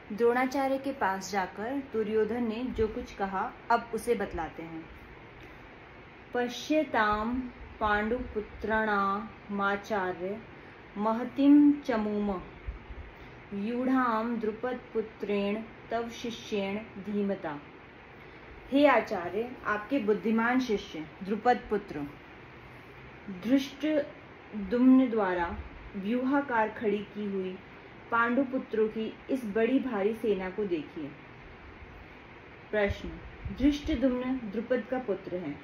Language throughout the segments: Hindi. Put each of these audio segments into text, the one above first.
द्रोणाचार्य के पास जाकर दुर्योधन ने जो कुछ कहा अब उसे बतलाते हैं। पश्यताम पांडुपुत्राणामाचार्य महतिम चमूम यूढ़ाम द्रुपदपुत्रेण तव शिष्येण धीमता। हे आचार्य, आपके बुद्धिमान शिष्य द्रुपद पुत्र धृष्टद्युम्न द्वारा व्यूहाकार खड़ी की हुई पांडुपुत्रों की इस बड़ी भारी सेना को देखिए। प्रश्न। धृष्टद्युम्न द्रुपद का पुत्र है,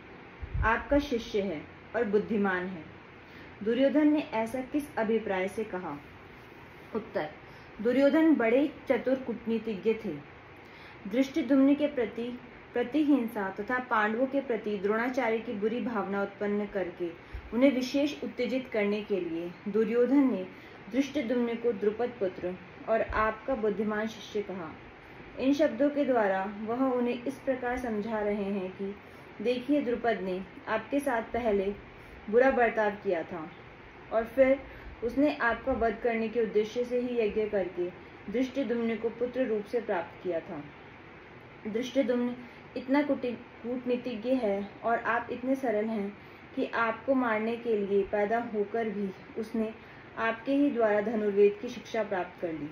आपका शिष्य है और बुद्धिमान है। दुर्योधन ने ऐसा किस अभिप्राय से कहा? उत्तर। दुर्योधन बड़े चतुर कूटनीतिज्ञ थे। धृष्टद्युम्न के प्रति प्रतिहिंसा तथा पांडवों के प्रति द्रोणाचार्य की बुरी भावना उत्पन्न करके उन्हें विशेष उत्तेजित करने के लिए दुर्योधन ने धृष्टद्युम्न को द्रुपद पुत्र और आपका बुद्धिमान शिष्य कहा। इन शब्दों के द्वारा वह उन्हें इस प्रकार समझा रहे हैं कि देखिए, द्रुपद ने आपके साथ पहले बुरा बर्ताव किया था और फिर उसने आपका वध करने के उद्देश्य से ही यज्ञ करके धृष्टद्युम्न को पुत्र रूप से प्राप्त किया था। धृष्टद्युम्न इतना कूटनीतिज्ञ है और आप इतने सरल हैं कि आपको मारने के लिए पैदा होकर भी उसने आपके ही द्वारा धनुर्वेद की शिक्षा प्राप्त कर ली।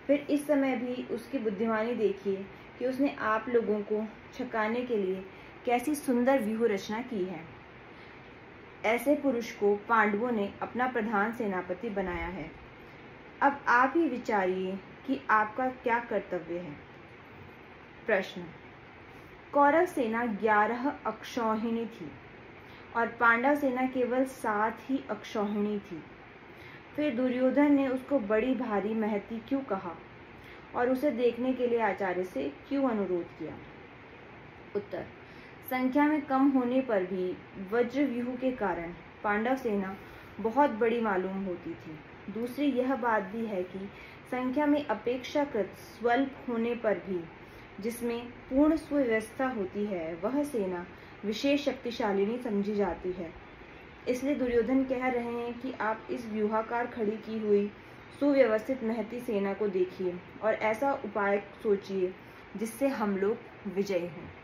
फिर इस समय भी उसकी बुद्धिमानी देखिए कि उसने आप लोगों को छकाने के लिए कैसी सुंदर व्यूह रचना की है। ऐसे पुरुष को पांडवों ने अपना प्रधान सेनापति बनाया है। अब आप ही विचारिए कि आपका क्या कर्तव्य है। प्रश्न। कौरव सेना 11 अक्षौहिणी थी और पांडव सेना केवल 7 ही अक्षौहिणी थी। फिर दुर्योधन ने उसको बड़ी भारी महती क्यों कहा और उसे देखने के लिए आचार्य से क्यों अनुरोध किया? उत्तर। संख्या में कम होने पर भी वज्रव्यूह के कारण पांडव सेना बहुत बड़ी मालूम होती थी। दूसरी यह बात भी है कि संख्या में अपेक्षाकृत स्वल्प होने पर भी जिसमें पूर्ण सुव्यवस्था होती है वह सेना विशेष शक्तिशालिनी समझी जाती है। इसलिए दुर्योधन कह रहे हैं कि आप इस व्यूहाकार खड़ी की हुई सुव्यवस्थित महती सेना को देखिए और ऐसा उपाय सोचिए जिससे हम लोग विजयी हों।